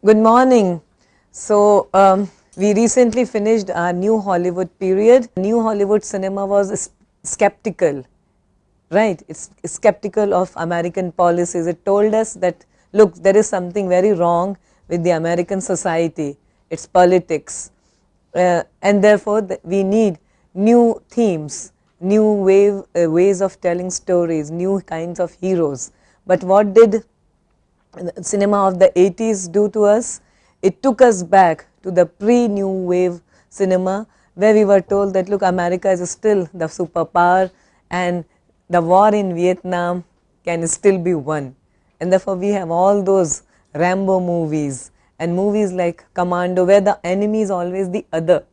Good morning. So, we recently finished our new Hollywood period. New Hollywood cinema was skeptical, right? It's skeptical of American policies. It told us that, look, there is something very wrong with the American society, its politics, and therefore we need new themes, new ways of telling stories, new kinds of heroes. But what did cinema of the 80s do to us? It took us back to the pre-new wave cinema, where we were told that, look, America is still the superpower and the war in Vietnam can still be won. And therefore we have all those Rambo movies and movies like Commando, where the enemy is always the other.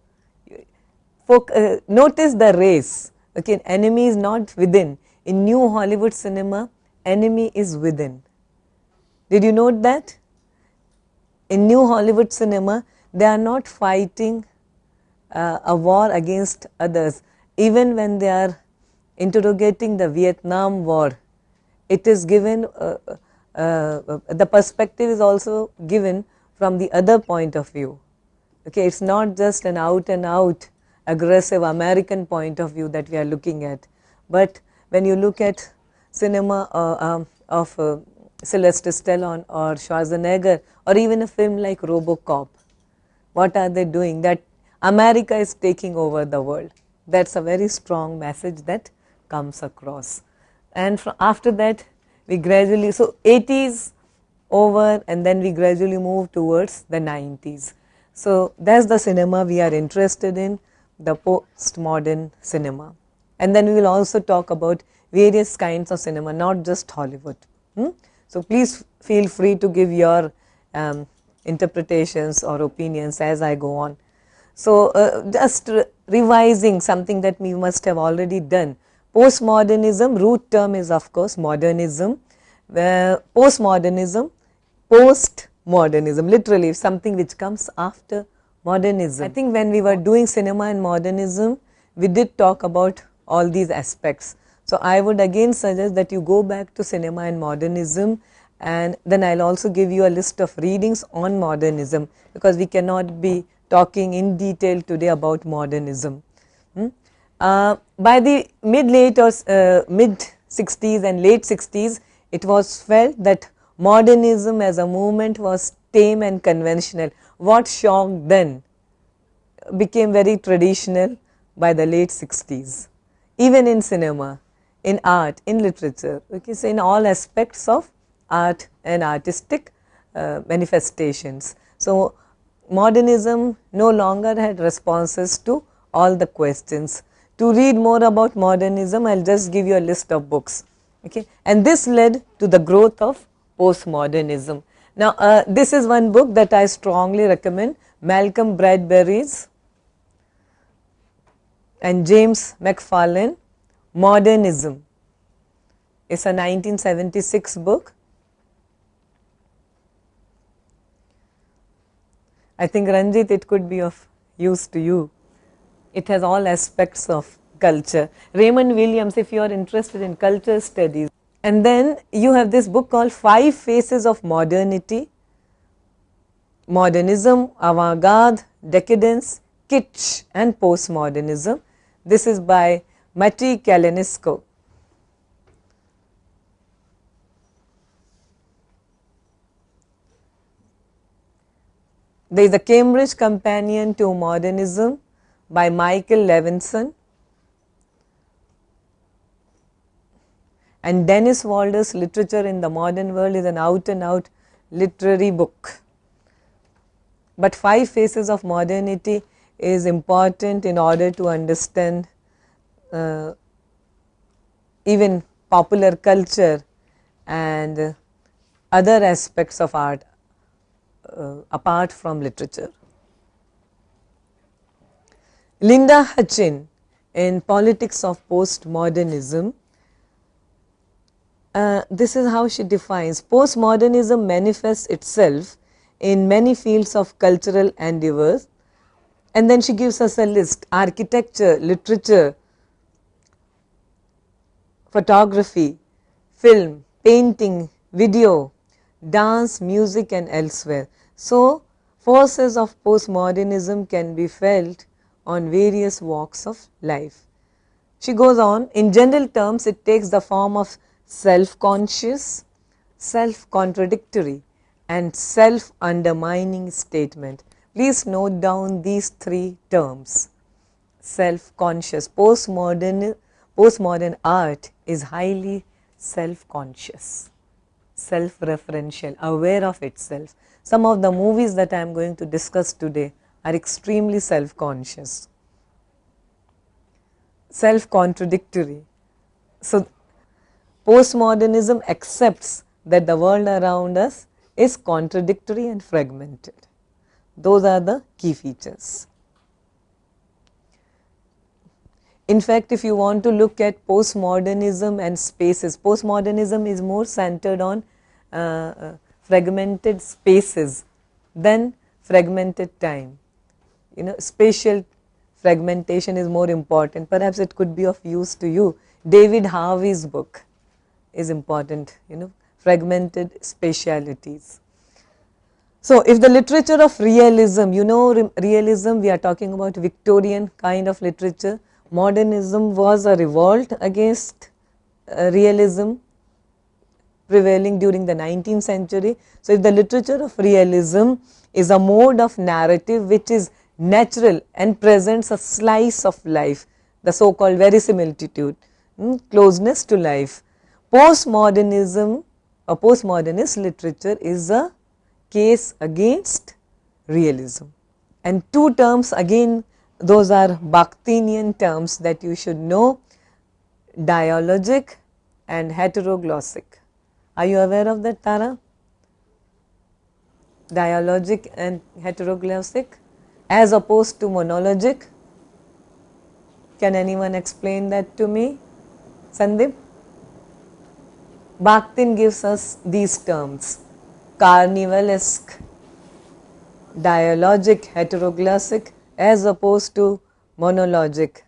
Notice the race. Okay, enemy is not within. In new Hollywood cinema, enemy is within. Did you note that? In new Hollywood cinema, they are not fighting a war against others. Even when they are interrogating the Vietnam War, it is given, the perspective is also given from the other point of view. Okay, it's not just an out and out aggressive American point of view that we are looking at. But when you look at cinema of Sylvester Stallone or Schwarzenegger, or even a film like RoboCop, what are they doing? That America is taking over the world. That's a very strong message that comes across. And after that, we gradually, so 80s over, and then we gradually move towards the 90s. So that's the cinema we are interested in, the postmodern cinema. And then we will also talk about various kinds of cinema, not just Hollywood. So please feel free to give your interpretations or opinions as I go on. So just revising something that we must have already done. Postmodernism, root term is of course modernism, where postmodernism, postmodernism, literally something which comes after modernism. I think when we were doing cinema and modernism, we did talk about all these aspects. So I would again suggest that you go back to cinema and modernism, and then I'll also give you a list of readings on modernism, because we cannot be talking in detail today about modernism. By the mid 60s and late 60s, it was felt that modernism as a movement was tame and conventional. What shocked then became very traditional by the late 60s, even in cinema, in art, in literature, okay, so in all aspects of art and artistic manifestations. So modernism no longer had responses to all the questions. To read more about modernism, I will just give you a list of books, okay, and this led to the growth of postmodernism. Now this is one book that I strongly recommend, Malcolm Bradbury's and James McFarlane, Modernism. It's a 1976 book. I think, Ranjit, it could be of use to you. It has all aspects of culture. Raymond Williams, if you are interested in culture studies. And then you have this book called 5 Faces of Modernity, Modernism, Avant-Garde, Decadence, Kitsch and Postmodernism. This is by Matti Kalinisco. There is a Cambridge Companion to Modernism by Michael Levinson, and Dennis Walder's Literature in the Modern World is an out and out literary book. But 5 Faces of Modernity is important in order to understand even popular culture and other aspects of art apart from literature. Linda Hutchin in Politics of Postmodernism, this is how she defines: postmodernism manifests itself in many fields of cultural endeavors, and then she gives us a list: architecture, literature, photography, film, painting, video, dance, music and elsewhere. So, forces of postmodernism can be felt on various walks of life. She goes on, in general terms it takes the form of self-conscious, self-contradictory and self-undermining statement. Please note down these three terms. Self-conscious. Postmodern art is highly self-conscious, self-referential, aware of itself. Some of the movies that I am going to discuss today are extremely self-conscious, self-contradictory. So, postmodernism accepts that the world around us is contradictory and fragmented. Those are the key features. In fact, if you want to look at postmodernism and spaces, postmodernism is more centered on fragmented spaces than fragmented time. You know, spatial fragmentation is more important. Perhaps it could be of use to you. David Harvey's book is important, you know, fragmented spatialities. So, if the literature of realism, you know, realism, we are talking about Victorian kind of literature. Modernism was a revolt against realism prevailing during the 19th century. So, if the literature of realism is a mode of narrative which is natural and presents a slice of life, the so called verisimilitude, closeness to life. Postmodernism or postmodernist literature is a case against realism. And two terms again, those are Bakhtinian terms that you should know, dialogic and heteroglossic. Are you aware of that, Tara? Dialogic and heteroglossic as opposed to monologic. Can anyone explain that to me? Sandeep? Bakhtin gives us these terms: carnivalesque, dialogic, heteroglossic as opposed to monologic.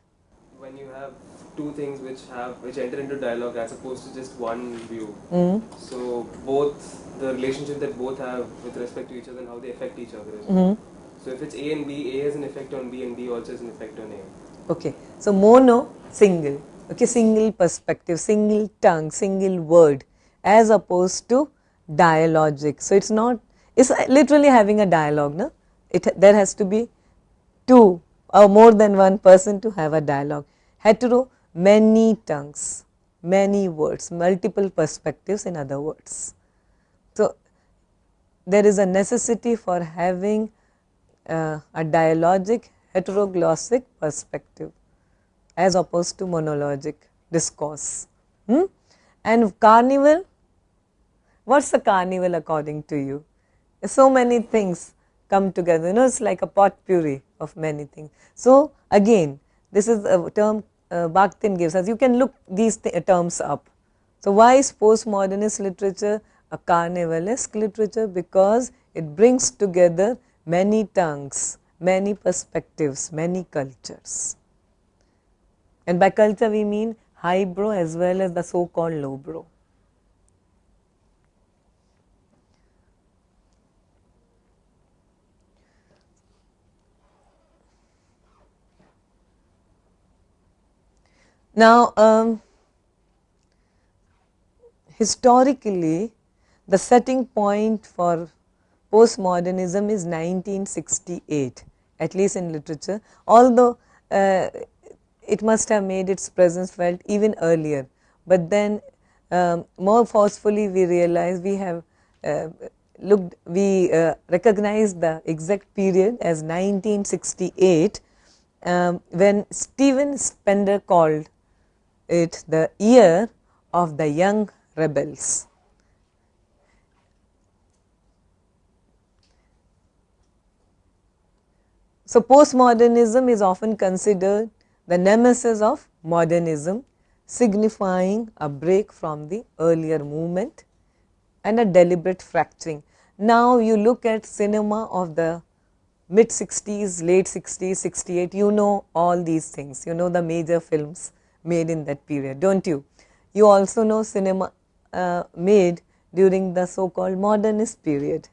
When you have two things which enter into dialogue as opposed to just one view, so both the relationship that both have with respect to each other and how they affect each other as well. So if it's A and B, A has an effect on B and B also has an effect on A. Okay, so mono, single, okay, single perspective, single tongue, single word, as opposed to dialogic. So it's not, it's literally having a dialogue, no? There has to be two or more than one person to have a dialogue. Hetero, many tongues, many words, multiple perspectives, in other words. So there is a necessity for having a dialogic, heteroglossic perspective as opposed to monologic discourse. And carnival, what's a carnival according to you? So many things come together, you know, it's like a potpourri of many things. So again, this is a term Bakhtin gives us. You can look these terms up. So why is postmodernist literature a carnivalesque literature? Because it brings together many tongues, many perspectives, many cultures. And by culture we mean highbrow as well as the so called lowbrow. Now, historically, the setting point for postmodernism is 1968, at least in literature, although it must have made its presence felt even earlier. But then more forcefully we realize we have recognized the exact period as 1968 when Stephen Spender called it the year of the young rebels. So postmodernism is often considered the nemesis of modernism, signifying a break from the earlier movement and a deliberate fracturing. Now you look at cinema of the mid 60s, late 60s, 68, you know all these things, you know the major films made in that period, don't you? You also know cinema made during the so called modernist period.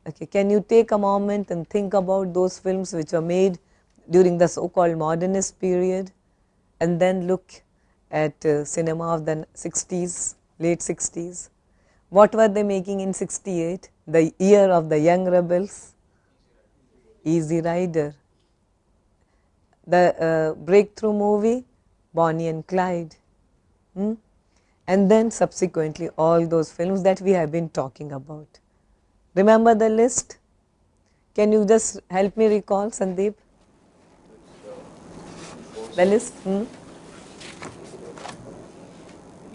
Okay, can you take a moment and think about those films which were made during the so-called modernist period, and then look at cinema of the 60s, late 60s. What were they making in 68? The year of the young rebels, Easy Rider. The breakthrough movie, Bonnie and Clyde. And then subsequently all those films that we have been talking about. Remember the list? Can you just help me recall, Sandeep? The list?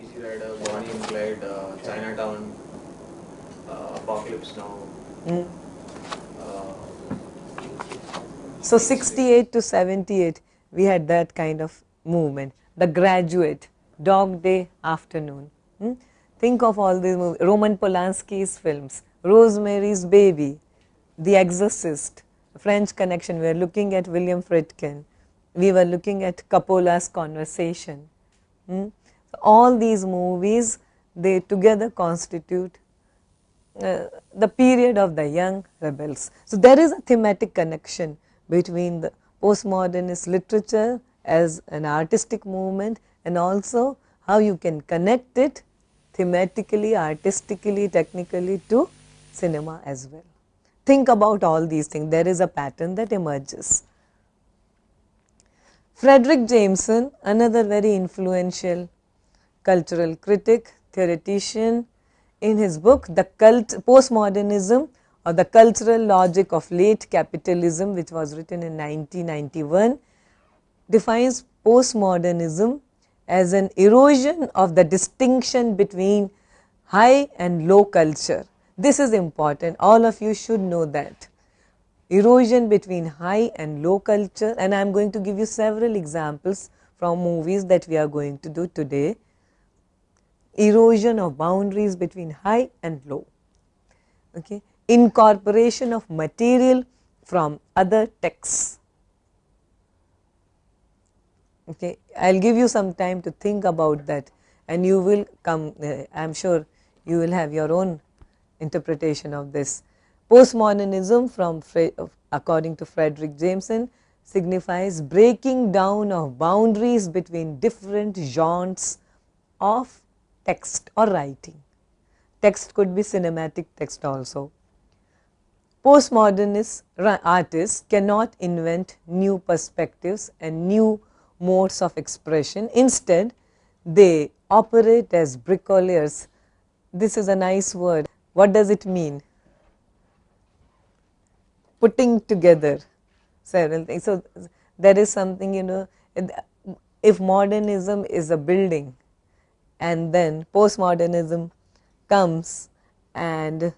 Easy Rider, Bonnie and Clyde, Chinatown, Apocalypse Now. So 68 to 78, we had that kind of movement. The Graduate, Dog Day Afternoon. Think of all these movies. Roman Polanski's films, Rosemary's Baby, The Exorcist, French Connection. We were looking at William Friedkin. We were looking at Coppola's Conversation. So all these movies, they together constitute the period of the young rebels. So there is a thematic connection between the postmodernist literature as an artistic movement, and also how you can connect it thematically, artistically, technically to cinema as well. Think about all these things. There is a pattern that emerges. Frederick Jameson, another very influential cultural critic, theoretician, in his book The Postmodernism or the Cultural Logic of Late Capitalism, which was written in 1991, defines postmodernism as an erosion of the distinction between high and low culture. This is important, all of you should know that. Erosion between high and low culture, and I am going to give you several examples from movies that we are going to do today. Erosion of boundaries between high and low. Okay. Incorporation of material from other texts. Okay. I will give you some time to think about that, and you will come, I am sure you will have your own interpretation of this. Postmodernism, according to Frederick Jameson, signifies breaking down of boundaries between different genres of text or writing. Text could be cinematic text also. Postmodernist artists cannot invent new perspectives and new modes of expression. Instead, they operate as bricoleurs. This is a nice word. What does it mean? Putting together several things. So there is something, you know, if modernism is a building, and then postmodernism comes and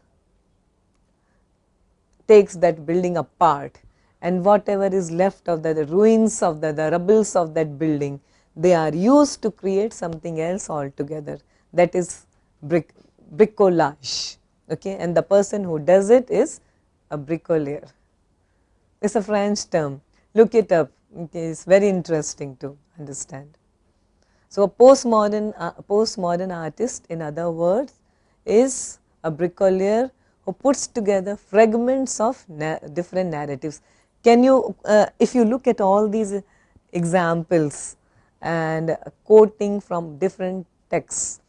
takes that building apart, and whatever is left of the ruins of the rubbles of that building, they are used to create something else altogether. That is bricolage. Okay? And the person who does it is a bricoleur. It's a French term. Look it up. It is very interesting to understand. So a postmodern artist, in other words, is a bricoleur who puts together fragments of different narratives. Can you, if you look at all these examples and quoting from different texts,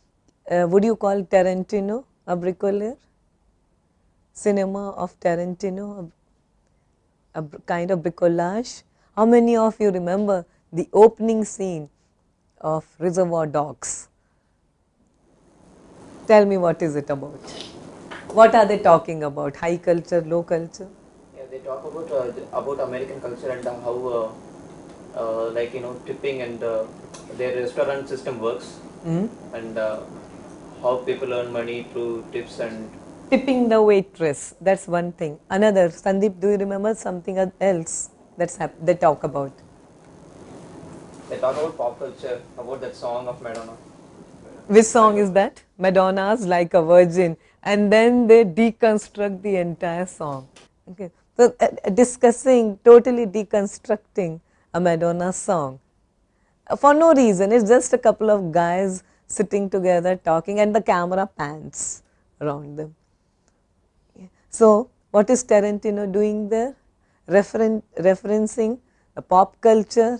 would you call Tarantino a bricoleur? Cinema of Tarantino, a kind of bricolage? How many of you remember the opening scene of Reservoir Dogs? Tell me, what is it about? What are they talking about? High culture, low culture? Yeah, they talk about American culture and how like, you know, tipping and their restaurant system works, and how people earn money through tips and tipping the waitress. That's one thing. Another, Sandeep, do you remember something else they talk about? they talk about pop culture, about that song of Madonna. Which song is that? Madonna's Like a Virgin. And then they deconstruct the entire song. Okay. So discussing, totally deconstructing a Madonna song. For no reason. It's just a couple of guys sitting together talking, and the camera pans around them. So What is Tarantino doing there? Referencing the pop culture,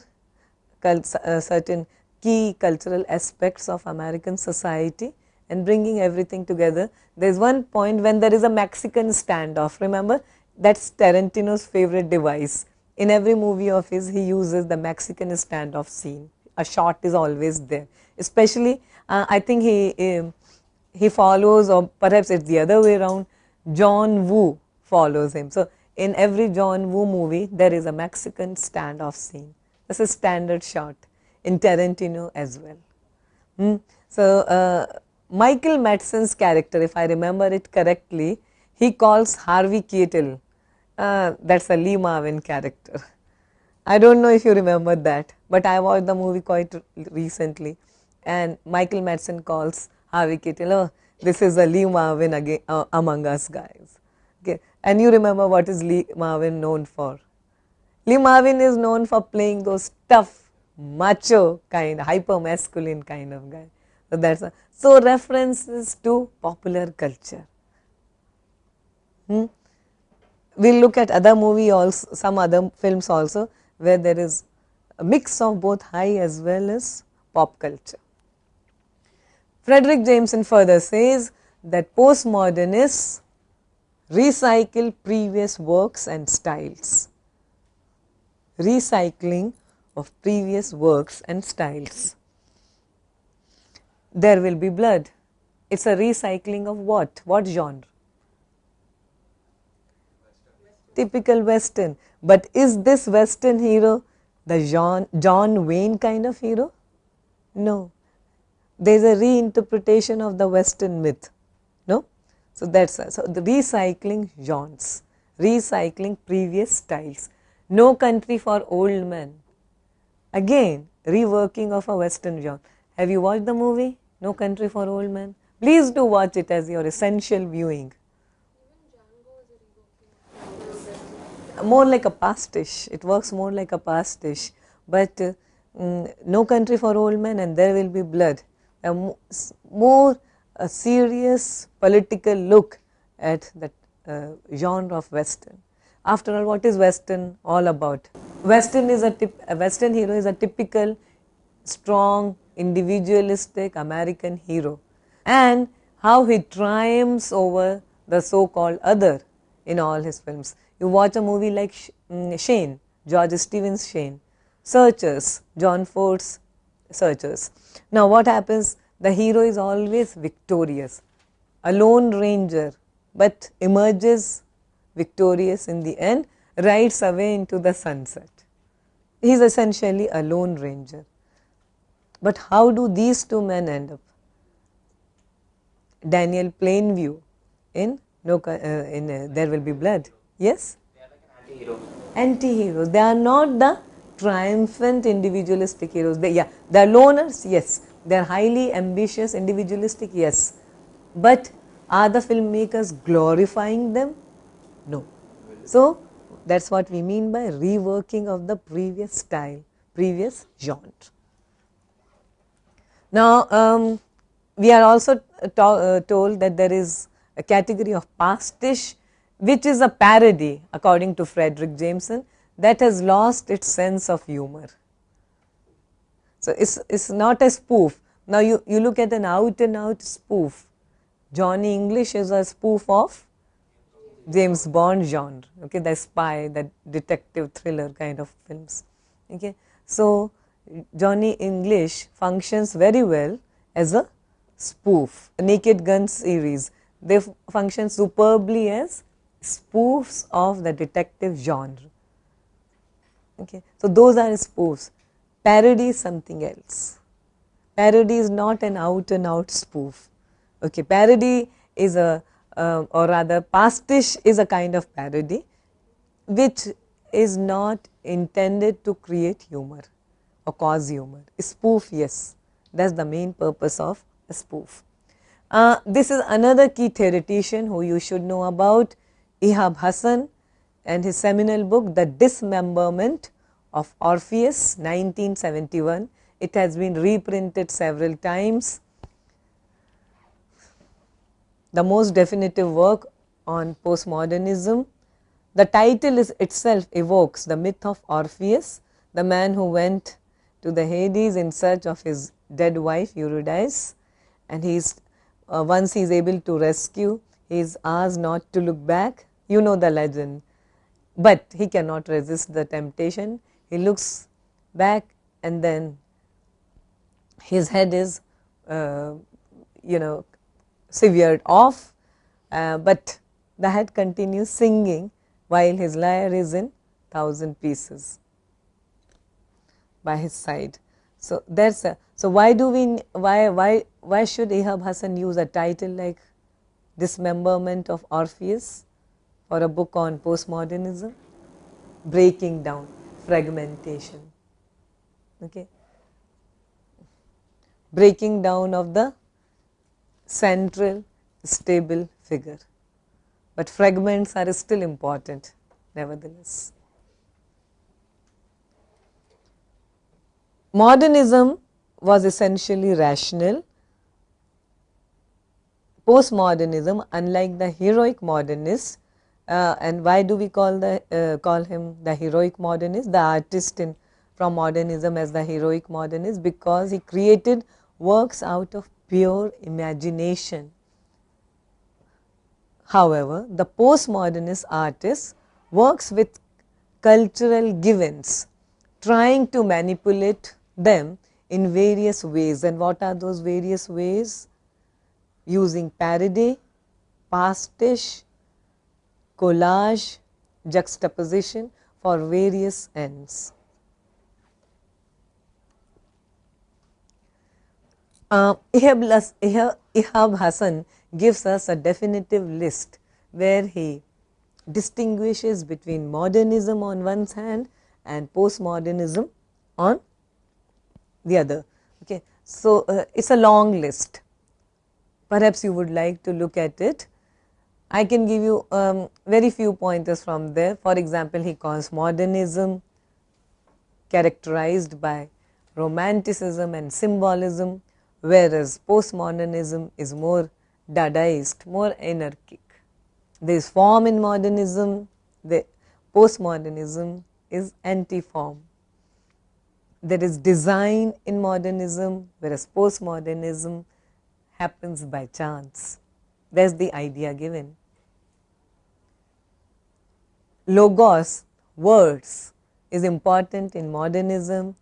certain key cultural aspects of American society and bringing everything together. There is one point when there is a Mexican standoff. Remember, that's Tarantino's favorite device. In every movie of his, he uses the Mexican standoff scene. A shot is always there. Especially, I think he follows, or perhaps it's the other way around, John Woo follows him. So, in every John Woo movie, there is a Mexican standoff scene. That's a standard shot in Tarantino as well. So, Michael Madsen's character, if I remember it correctly, he calls Harvey Keitel. That's a Lee Marvin character. I don't know if you remember that, but I watched the movie quite recently, and Michael Madsen calls Harvey Keitel, oh, this is a Lee Marvin again, among us guys. Okay. And you remember what is Lee Marvin known for? Lee Marvin is known for playing those tough, macho kind, hyper masculine kind of guy. So that's so references to popular culture. We'll look at other movie also, some other films also, where there is a mix of both high as well as pop culture. Frederick Jameson further says that postmodernists recycle previous works and styles. Recycling of previous works and styles. There will be blood. It's a recycling of what? What genre? Typical Western. But is this Western hero the John Wayne kind of hero? No. There is a reinterpretation of the Western myth. No? So that's so the recycling genres, recycling previous styles. No Country for Old Men. Again, reworking of a Western genre. Have you watched the movie No Country for Old Men? Please do watch it as your essential viewing. More like a pastiche. It works more like a pastiche. But No Country for Old Men and There Will Be Blood. A serious political look at that genre of Western. After all, what is Western all about? Western hero is a typical, strong, individualistic American hero, and how he triumphs over the so-called other in all his films. You watch a movie like Shane, George Stevens' Shane, Searchers, John Ford's Searchers. Now what happens? The hero is always victorious, a lone ranger, but emerges victorious in the end, rides away into the sunset. He is essentially a lone ranger. But how do these two men end up? Daniel Plainview in There Will Be Blood. Yes? They are like an anti-hero. Anti-heroes. They are not the triumphant individualistic heroes. They are loners, yes. They are highly ambitious, individualistic, yes. But are the filmmakers glorifying them? No. So, that's what we mean by reworking of the previous style, previous genre. Now, we are also told that there is a category of pastiche, which is a parody, according to Frederick Jameson, that has lost its sense of humor. So, it's not a spoof. Now, you look at an out and out spoof. Johnny English is a spoof of James Bond genre, okay, the spy, the detective thriller kind of films. Okay. So, Johnny English functions very well as a spoof. The Naked Gun series, they function superbly as spoofs of the detective genre. Okay. So, those are spoofs. Parody is something else. Parody is not an out and out spoof. Okay. Parody is or rather pastiche is a kind of parody which is not intended to create humor or cause humor. Spoof, yes, that is the main purpose of a spoof. This is another key theoretician who you should know about, Ihab Hassan, and his seminal book, The Dismemberment of Orpheus, 1971. It has been reprinted several times. The most definitive work on postmodernism. The title itself evokes the myth of Orpheus, the man who went to the Hades in search of his dead wife Eurydice, and once he is able to rescue, he is asked not to look back. You know the legend, but he cannot resist the temptation. He looks back, and then his head is severed off, but the head continues singing while his lyre is in 1,000 pieces by his side. So why should Ehab Hassan use a title like Dismemberment of Orpheus for a book on postmodernism? Breaking down, fragmentation, okay, breaking down of the central stable figure, but fragments are still important nevertheless. Modernism was essentially rational. Postmodernism, unlike the heroic modernist, and why do we call him the heroic modernist, the artist from modernism as the heroic modernist? Because he created works out of pure imagination. However, the postmodernist artist works with cultural givens, trying to manipulate them in various ways. And what are those various ways? Using parody, pastiche, collage, juxtaposition for various ends. Ehab Hassan gives us a definitive list where he distinguishes between modernism on one hand and postmodernism on the other. Okay. So, it is a long list, perhaps you would like to look at it. I can give you very few pointers from there. For example, he calls modernism characterized by romanticism and symbolism, whereas postmodernism is more Dadaist, more anarchic. There is form in modernism, the postmodernism is anti-form. There is design in modernism, whereas postmodernism happens by chance. That is the idea given. Logos, words, is important in modernism.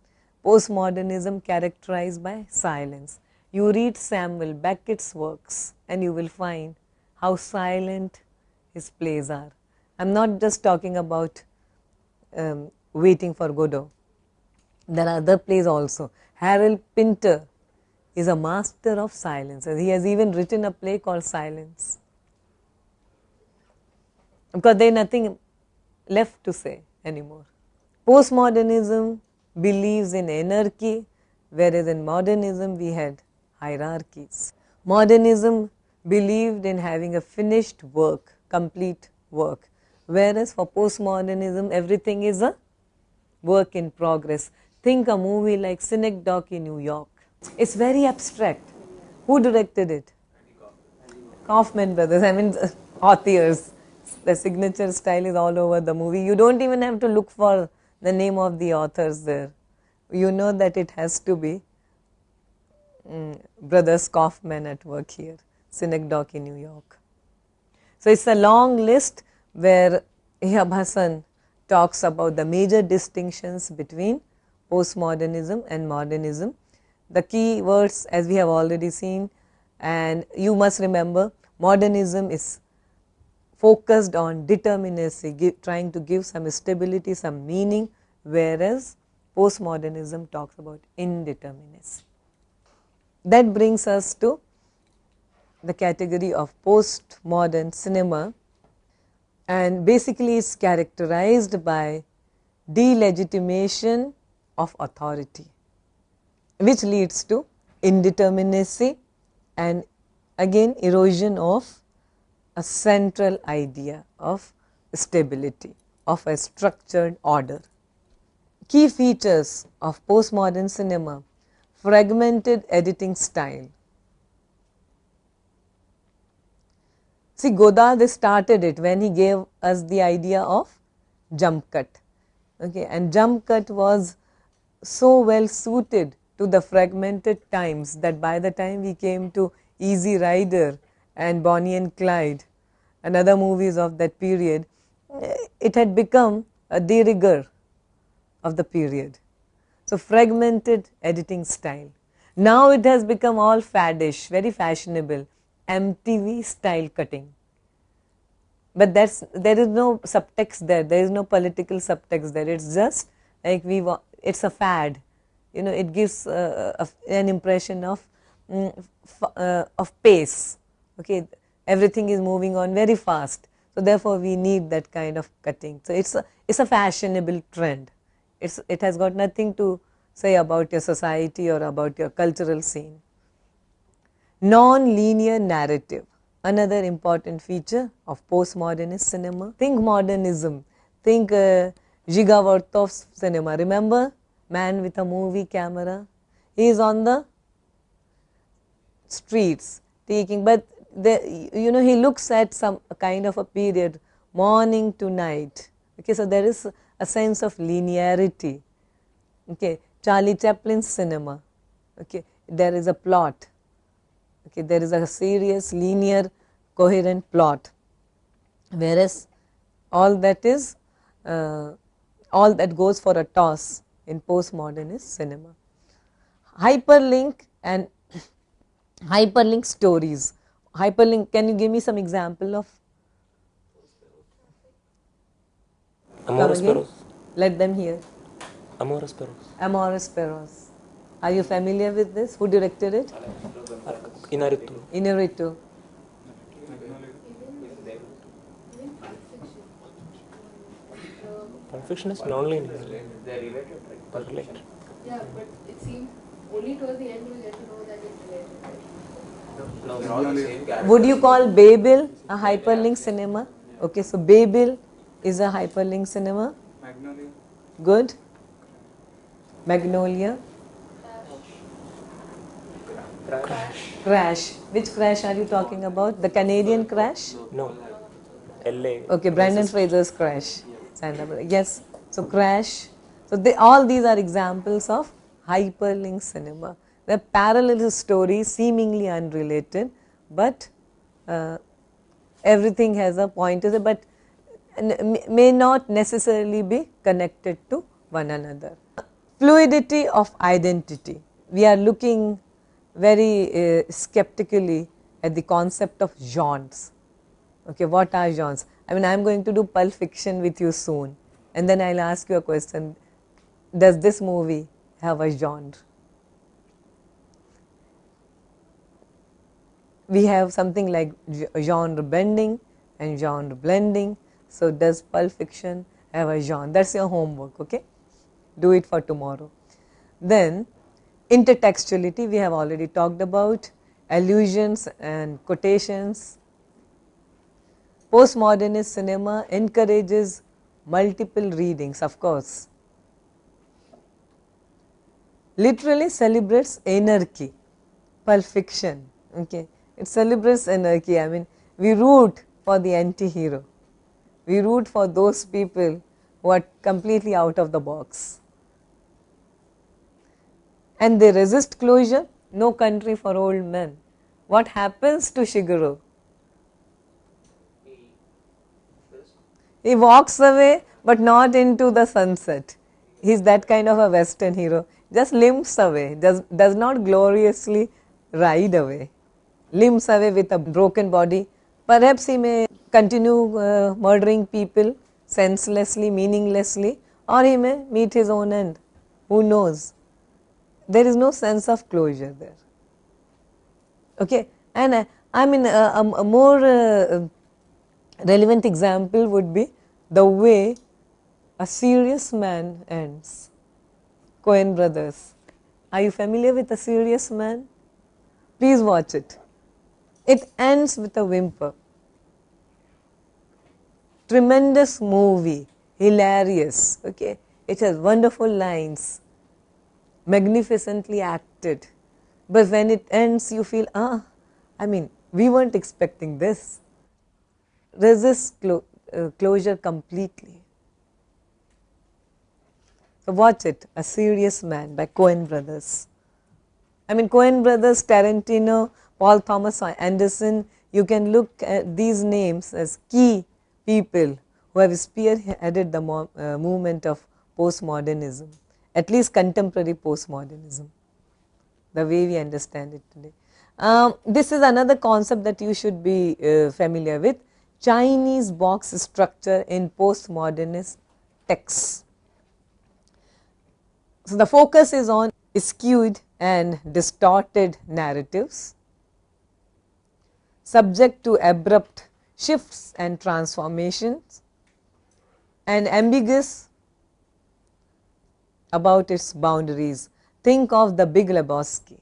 Postmodernism characterized by silence. You read Samuel Beckett's works and you will find how silent his plays are. I am not just talking about Waiting for Godot. There are other plays also. Harold Pinter is a master of silence. He has even written a play called Silence, because there is nothing left to say anymore. Postmodernism believes in anarchy, whereas in modernism we had hierarchies. Modernism believed in having a finished work, complete work, whereas for postmodernism everything is a work in progress. Think a movie like Synecdoche in New York. It is very abstract. Who directed it? Kaufman brothers, I mean authors. The signature style is all over the movie. You do not even have to look for the name of the authors there. You know that it has to be brothers Kaufman at work here, Synecdoche in New York. So, it is a long list where Ehab Hassan talks about the major distinctions between postmodernism and modernism. The key words, as we have already seen, and you must remember, modernism is focused on determinacy, trying to give some stability, some meaning, whereas postmodernism talks about indeterminacy. That brings us to the category of postmodern cinema, and basically is characterized by delegitimation of authority, which leads to indeterminacy and again erosion of a central idea of stability, of a structured order. Key features of postmodern cinema: fragmented editing style, See, Godard started it when he gave us the idea of jump cut. Okay, and jump cut was so well suited to the fragmented times that by the time we came to Easy Rider and Bonnie and Clyde and other movies of that period, it had become a de rigueur of the period. So, fragmented editing style. Now it has become all faddish, very fashionable, MTV style cutting. But there is no subtext there, there is no political subtext there, it is just like it is a fad, you know, it gives an impression of pace, okay, everything is moving on very fast. So, therefore, we need that kind of cutting. So, it is a fashionable trend, it has got nothing to say about your society or about your cultural scene. Nonlinear narrative, another important feature of postmodernist cinema. Think modernism, think Gigavartov's cinema. Remember, man with a movie camera, he is on the streets taking, but you know, he looks at some kind of a period, morning to night. Okay, so there is a sense of linearity. Okay, Charlie Chaplin's cinema. Okay, there is a plot. Okay, there is a serious, linear, coherent plot, whereas all that is all that goes for a toss in postmodernist cinema. Hyperlink and hyperlink stories. Hyperlink, can you give me some example of? Amores Perros. Let them hear. Amores Perros. Amores Perros. Are you familiar with this? Who directed it? Inarritu. Inarritu. Pulp Fiction is nonlinear. They are related, right? Related. Yeah, but it seems only towards the end we get to know that it's related. No, they're all the same characters. Would you call Babel a hyperlink cinema? Okay, so Babel is a hyperlink cinema. Magnolia. Good. Magnolia. Crash. Which crash are you talking about? The Canadian crash? No. LA. Okay, Brandon Fraser's crash. Yes. So Crash. So all these are examples of hyperlink cinema. They are parallel stories, seemingly unrelated, but everything has a point, but may not necessarily be connected to one another. Fluidity of identity. We are looking very skeptically at the concept of genres. Okay, what are genres? I mean, I am going to do Pulp Fiction with you soon, and then I will ask you a question, does this movie have a genre? We have something like genre bending and genre blending. So, does Pulp Fiction have a genre? That is your homework, okay? Do it for tomorrow. Then, intertextuality we have already talked about, allusions and quotations. Postmodernist cinema encourages multiple readings, of course. Literally celebrates anarchy, Pulp Fiction, okay. It celebrates anarchy. I mean, we root for the anti-hero. We root for those people who are completely out of the box. And they resist closure. No Country for Old Men. What happens to Shigeru? He walks away, but not into the sunset. He is that kind of a Western hero. Just limps away, does not gloriously ride away. Limps away with a broken body. Perhaps he may continue murdering people senselessly, meaninglessly, or he may meet his own end. Who knows? There is no sense of closure there. Okay, and I mean a more relevant example would be the way A Serious Man ends. Coen Brothers. Are you familiar with A Serious Man? Please watch it. It ends with a whimper. Tremendous movie, hilarious, okay. It has wonderful lines, magnificently acted. But when it ends, you feel, I mean, we weren't expecting this. resists closure completely. So watch it, A Serious Man by Coen brothers. I mean Coen brothers, Tarantino, Paul Thomas Anderson, you can look at these names as key people who have spearheaded the movement of postmodernism, at least contemporary postmodernism, the way we understand it today. This is another concept that you should be familiar with, Chinese box structure in postmodernist texts. So, the focus is on skewed and distorted narratives, subject to abrupt shifts and transformations, and ambiguous about its boundaries. Think of The Big Lebowski,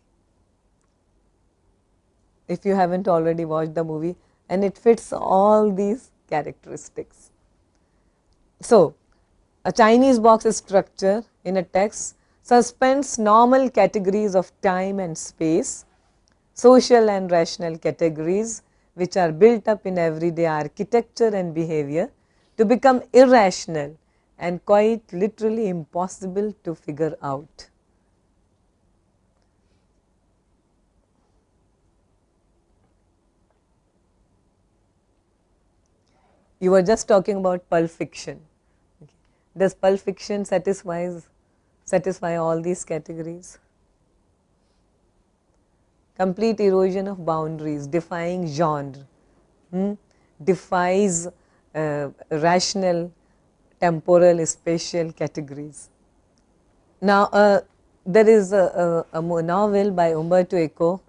if you haven't already watched the movie, and it fits all these characteristics. So, a Chinese box structure in a text suspends normal categories of time and space, social and rational categories which are built up in everyday architecture and behavior, to become irrational and quite literally impossible to figure out. You were just talking about Pulp Fiction. Okay. Does Pulp Fiction satisfy all these categories? Complete erosion of boundaries, defying genre, defies rational, temporal, spatial categories. Now, there is a novel by Umberto Eco,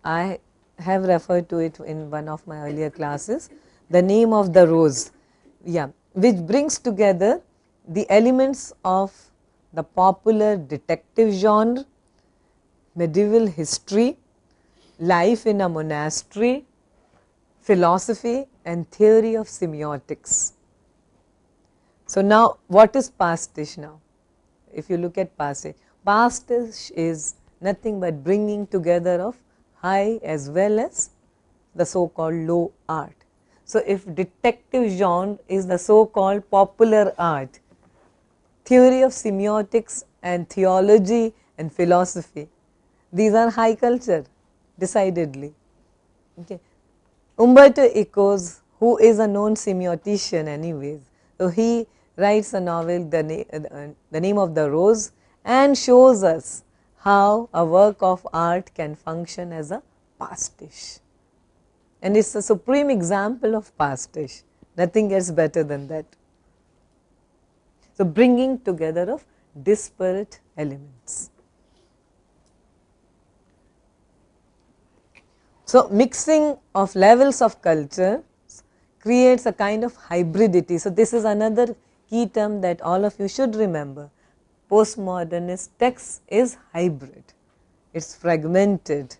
I have referred to it in one of my earlier classes, The Name of the Rose, which brings together the elements of the popular detective genre, medieval history, life in a monastery, philosophy and theory of semiotics. So, now what is pastiche now? If you look at pastiche is nothing but bringing together of high as well as the so called low art. So, if detective genre is the so called popular art, theory of semiotics and theology and philosophy, these are high culture decidedly. Okay. Umberto Eco, who is a known semiotician anyways, so he writes a novel, The Name of the Rose, and shows us how a work of art can function as a pastiche. And it is a supreme example of pastiche, nothing gets better than that. So, bringing together of disparate elements. So, mixing of levels of culture creates a kind of hybridity. So, this is another key term that all of you should remember. Postmodernist text is hybrid, it is fragmented,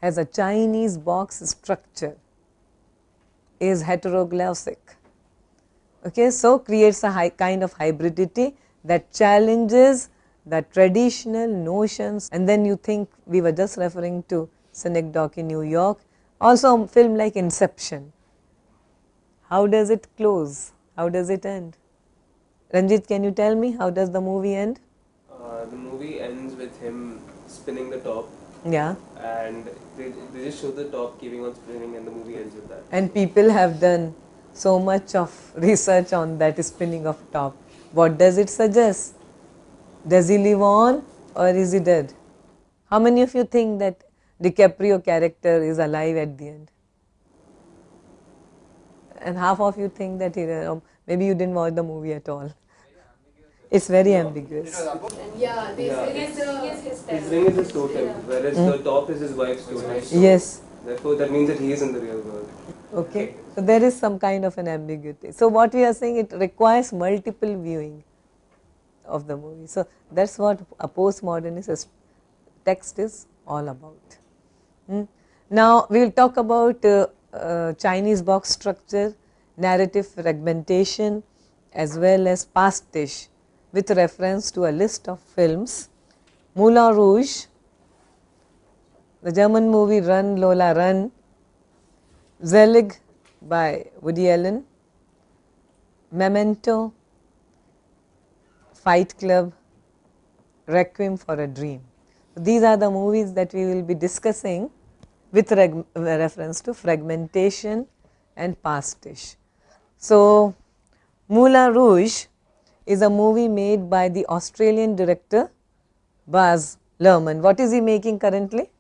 has a Chinese box structure, is heteroglossic. Okay, so, creates a kind of hybridity that challenges the traditional notions, and then you think we were just referring to Synecdoche in New York, also a film like Inception. How does it close? How does it end? Ranjit, can you tell me how does the movie end? The movie ends with him spinning the top. Yeah. And they just show the top keeping on spinning, and the movie ends with that. And people have done so much of research on that spinning of top. What does it suggest? Does he live on or is he dead? How many of you think that DiCaprio character is alive at the end? And half of you think that maybe you didn't watch the movie at all. It's very ambiguous. Yeah, they say his his ring is his totem, whereas the top is his wife's totem. Yes. Therefore, that means that he is in the real world. Okay. So, there is some kind of an ambiguity. So, what we are saying, it requires multiple viewing of the movie. So, that is what a postmodernist text is all about. Now, we will talk about Chinese box structure, narrative fragmentation as well as pastiche with reference to a list of films. Moulin Rouge, the German movie Run Lola Run, Zelig, by Woody Allen, Memento, Fight Club, Requiem for a Dream. These are the movies that we will be discussing with reference to fragmentation and pastiche. So, Moulin Rouge is a movie made by the Australian director Baz Luhrmann. What is he making currently?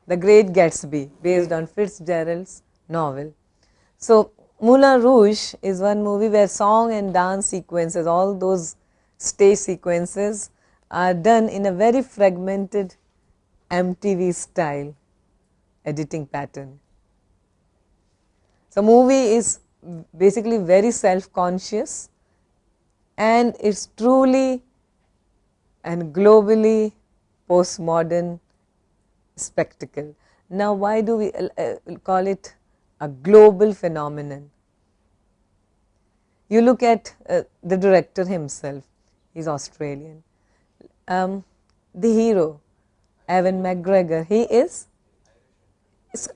The Great Gatsby, based on Fitzgerald's novel. So, Moulin Rouge is one movie where song and dance sequences, all those stage sequences are done in a very fragmented MTV style editing pattern. So, movie is basically very self-conscious and it's truly and globally postmodern spectacle. Now, why do we call it a global phenomenon? You look at the director himself, he is Australian. The hero, Ewan McGregor, he is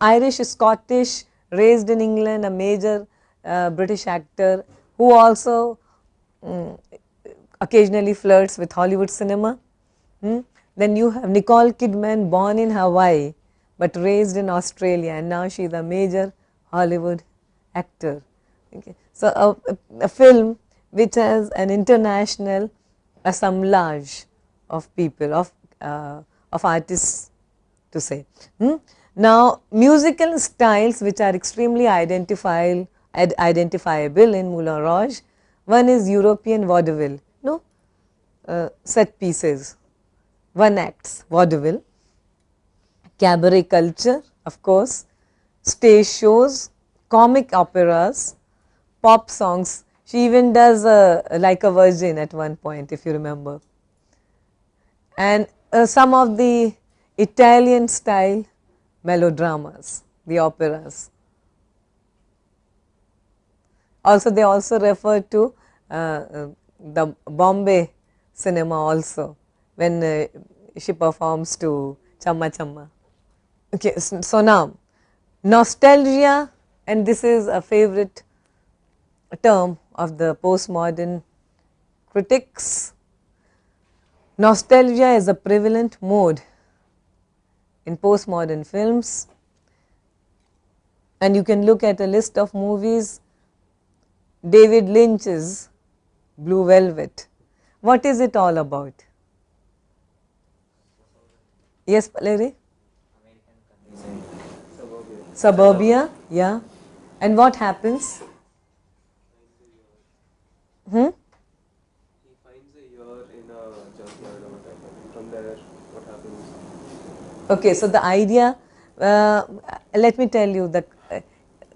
Irish, Scottish, raised in England, a major British actor who also occasionally flirts with Hollywood cinema. Then you have Nicole Kidman, born in Hawaii but raised in Australia, and now she is a major Hollywood actor. Okay. So, a film which has an international assemblage of people, of artists to say. Now, musical styles which are extremely identifiable in Moulin Rouge, one is European vaudeville, no, set pieces, one acts vaudeville, cabaret culture, of course, stage shows, comic operas, pop songs. She even does Like a Virgin at one point, if you remember. And some of the Italian style melodramas, the operas. Also, they also refer to the Bombay cinema also, when she performs to Chamma Chamma. Okay, so now, nostalgia, and this is a favorite term of the postmodern critics. Nostalgia is a prevalent mode in postmodern films, and you can look at a list of movies. David Lynch's Blue Velvet. What is it all about? Yes, Larry? Suburbia, yeah. And what happens? He finds a year in a junkyard or whatever, and from there, what happens? Okay, so the idea, let me tell you, that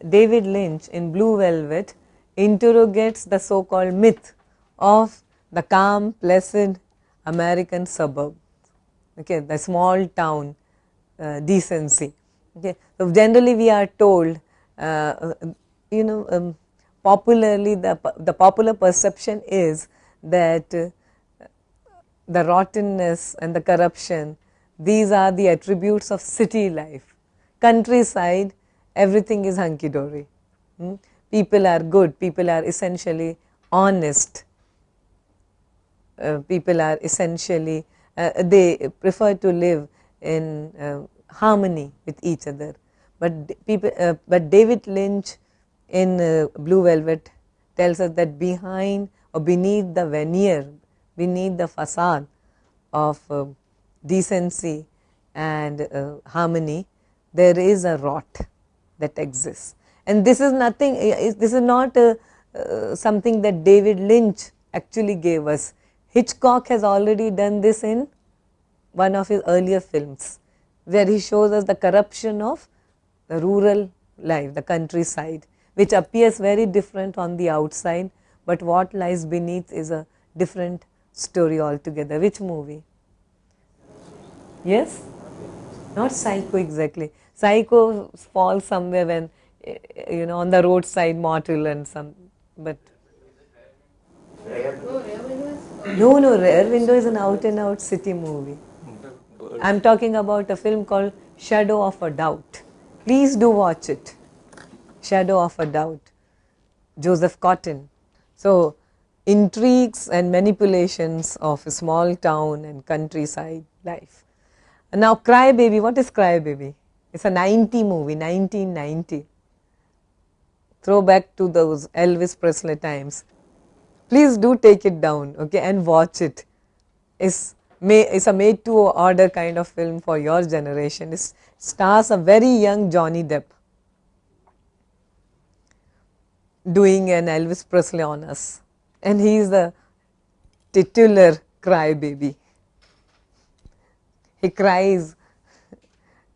David Lynch in Blue Velvet interrogates the so-called myth of the calm, placid American suburb, okay, the small town decency. Okay. So, generally we are told, popularly the popular perception is that the rottenness and the corruption, these are the attributes of city life. Countryside, everything is hunky-dory. People are good, people are essentially honest, people are essentially, they prefer to live in harmony with each other. But David Lynch in Blue Velvet tells us that behind or beneath the veneer, beneath the facade of decency and harmony, there is a rot that exists. And this is nothing, this is not something that David Lynch actually gave us. Hitchcock has already done this in one of his earlier films, where he shows us the corruption of the rural life, the countryside, which appears very different on the outside, but what lies beneath is a different story altogether. Which movie? Yes? Not Psycho exactly. Psycho falls somewhere when, on the roadside mortal and some, but no, Rear Window is an out and out city movie. I am talking about a film called Shadow of a Doubt. Please do watch it. shadow of a doubt, Joseph Cotton. So, intrigues and manipulations of a small town and countryside life. And now, Cry Baby, what is Cry Baby? It's a 90 movie, 1990. Throwback to those Elvis Presley times. Please do take it down, okay, and watch it. It's a made to order kind of film for your generation. It stars a very young Johnny Depp doing an Elvis Presley on us, and he is the titular crybaby. He cries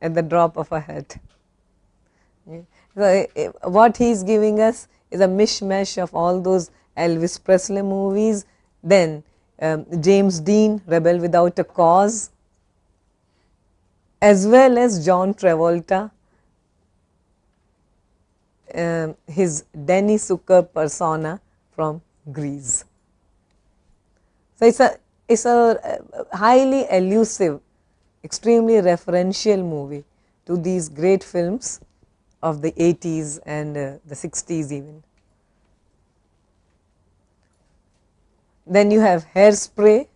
at the drop of a hat. So, what he is giving us is a mishmash of all those Elvis Presley movies, then James Dean, Rebel Without a Cause, as well as John Travolta, his Denny Zucker persona from Grease. So, it's a highly elusive, extremely referential movie to these great films of the 80s and the 60s even. Then you have Hairspray,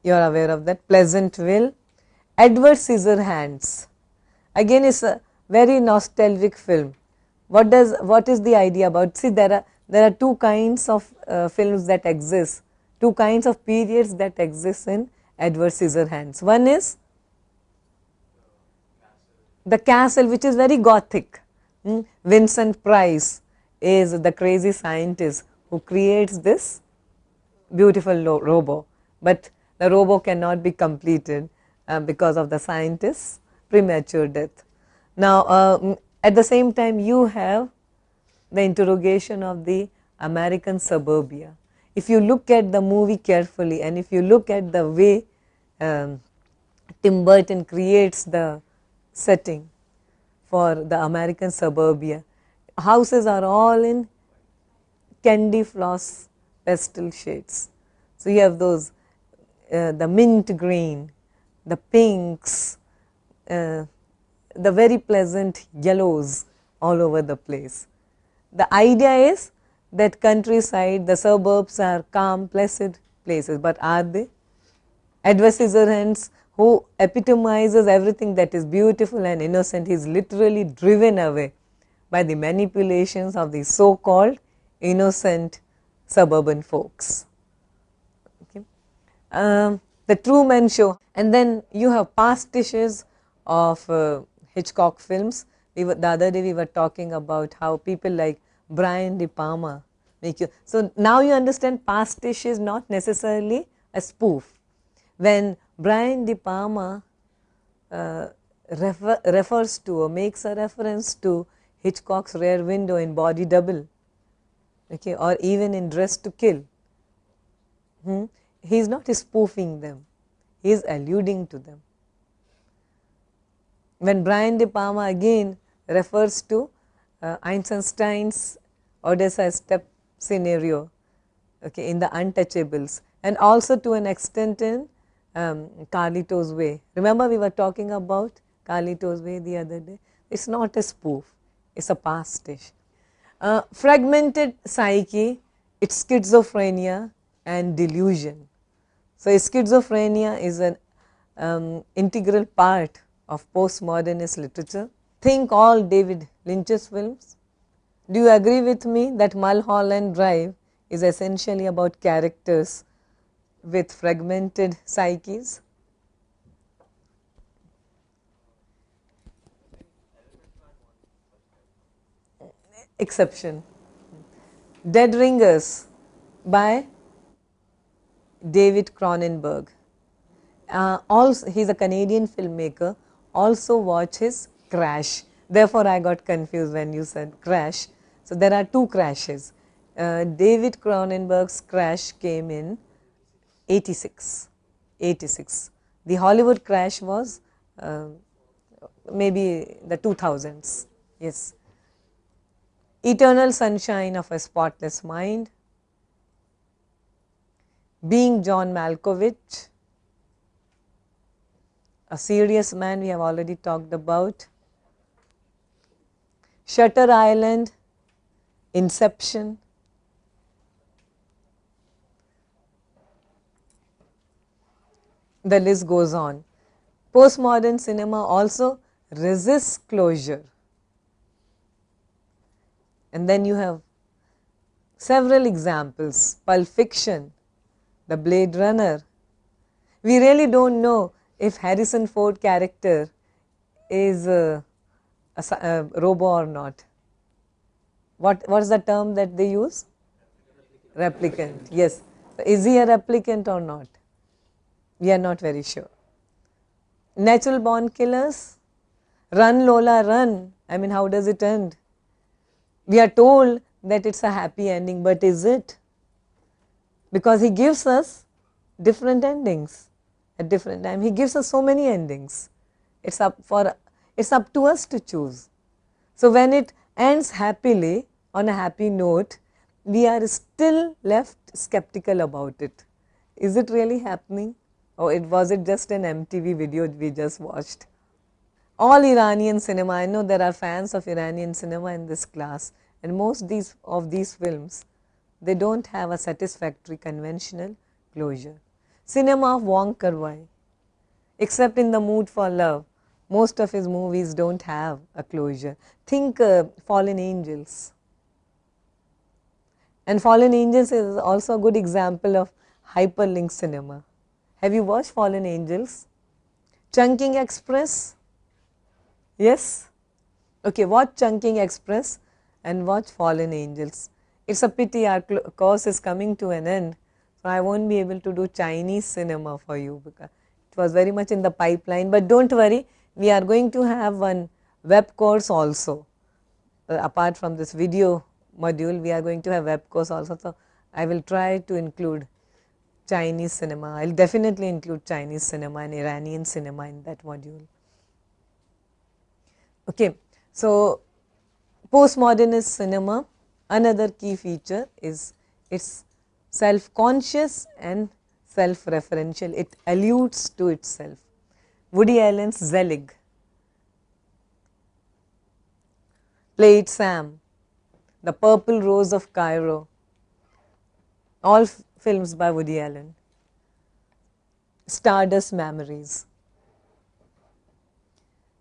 you are aware of that, Pleasantville, Edward Scissorhands. Again, it's a very nostalgic film. What is the idea about? See, there are two kinds of films that exist, two kinds of periods that exist in Edward Scissorhands. One is the castle, which is very gothic. Vincent Price is the crazy scientist who creates this beautiful robo, but the robo cannot be completed because of the scientist's premature death. Now, at the same time, you have the interrogation of the American suburbia. If you look at the movie carefully, and if you look at the way Tim Burton creates the setting for the American suburbia, houses are all in candy floss pastel shades. So, you have those the mint green, the pinks, the very pleasant yellows all over the place. The idea is that countryside, the suburbs are calm, placid places, but are they? Edward Scissorhands, who epitomizes everything that is beautiful and innocent, is literally driven away by the manipulations of the so-called innocent suburban folks. Okay. The Truman Show, and then you have pastiches of Hitchcock films. The other day we were talking about how people like Brian De Palma make you. So, now you understand pastiche is not necessarily a spoof. When Brian De Palma refers to or makes a reference to Hitchcock's Rear Window in Body Double, okay, or even in Dress to Kill, he is not spoofing them, he is alluding to them. When Brian De Palma again refers to Eisenstein's Odessa step scenario, okay, in the Untouchables, and also to an extent in Carlito's Way. Remember, we were talking about Carlito's Way the other day. It is not a spoof, it is a pastiche. Fragmented psyche, it's schizophrenia and delusion. So, schizophrenia is an integral part of postmodernist literature. Think all David Lynch's films. Do you agree with me that Mulholland Drive is essentially about characters with fragmented psyches? Exception. Dead Ringers by David Cronenberg. Also, he is a Canadian filmmaker. Also watch his Crash. Therefore, I got confused when you said Crash. So, there are two crashes. David Cronenberg's Crash came in 86. The Hollywood Crash was maybe the 2000s. Yes. Eternal Sunshine of a Spotless Mind, Being John Malkovich, A Serious Man we have already talked about, Shutter Island, Inception. The list goes on. Postmodern cinema also resists closure. And then you have several examples: Pulp Fiction, The Blade Runner. We really don't know if Harrison Ford character is a robo or not. What is the term that they use? Replicant. Yes. Is he a replicant or not? We are not very sure. Natural born killers. Run Lola run. I mean, how does it end? We are told that it's a happy ending, but is it? Because he gives us different endings at different time. He gives us so many endings. It's up to us to choose. So when it ends happily, on a happy note, we are still left skeptical about it. Is it really happening? Or was it just an MTV video we just watched? All Iranian cinema, I know there are fans of Iranian cinema in this class, and most of these films, they don't have a satisfactory conventional closure. Cinema of Wong Kar-wai, except in The Mood for Love, most of his movies don't have a closure. Think Fallen Angels. And Fallen Angels is also a good example of hyperlink cinema. Have you watched Fallen Angels? Chunking Express? Yes? Okay, watch Chunking Express and watch Fallen Angels. It's a pity our course is coming to an end, so I won't be able to do Chinese cinema for you because it was very much in the pipeline. But don't worry, we are going to have one web course also. Apart from this video module, we are going to have web course also. So I will try to include Chinese cinema. I will definitely include Chinese cinema and Iranian cinema in that module. Okay, so postmodernist cinema, another key feature is it's self-conscious and self-referential. It alludes to itself. Woody Allen's Zelig, Play It Sam, The Purple Rose of Cairo, all films by Woody Allen. Stardust Memories,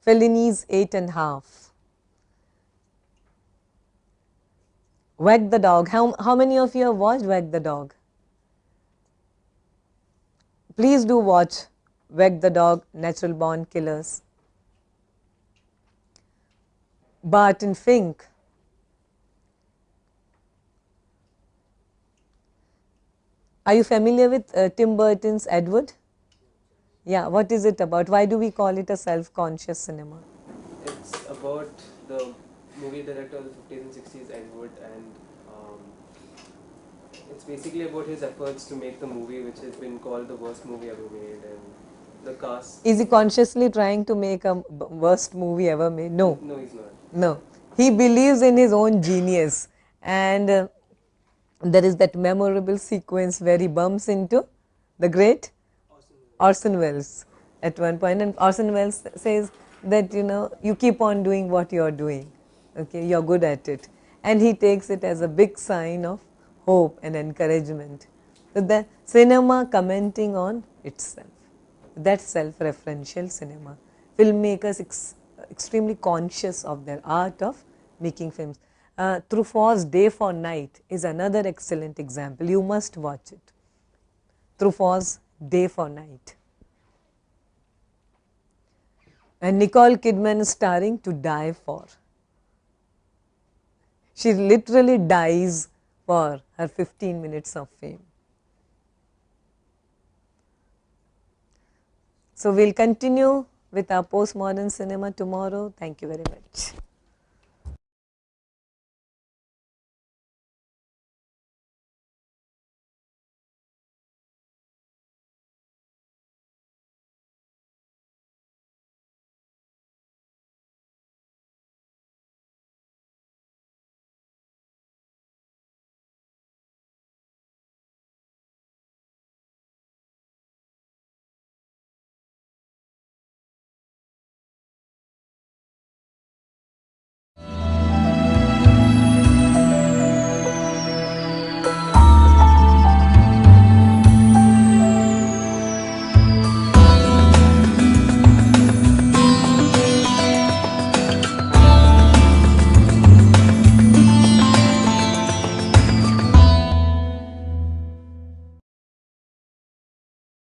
Fellini's 8½, Wag the Dog. How many of you have watched Wag the Dog? Please do watch Wag the Dog, Natural Born Killers. Barton Fink, are you familiar with Tim Burton's Edward? Yeah, what is it about? Why do we call it a self-conscious cinema? It's about the movie director of the 50s and 60s, Edward, and it's basically about his efforts to make the movie, which has been called the worst movie ever made, and the cast. Is he consciously trying to make a worst movie ever made? No. No, he's not. No. He believes in his own genius, and there is that memorable sequence where he bumps into the great Orson Welles at one point, and Orson Welles says that you keep on doing what you are doing, okay, you are good at it, and he takes it as a big sign of hope and encouragement. So the cinema commenting on itself, that self-referential cinema. Filmmakers extremely conscious of their art of making films. Truffaut's Day for Night is another excellent example. You must watch it. Truffaut's Day for Night. And Nicole Kidman is starring To Die For. She literally dies for her 15 minutes of fame. So, we will continue with our postmodern cinema tomorrow. Thank you very much.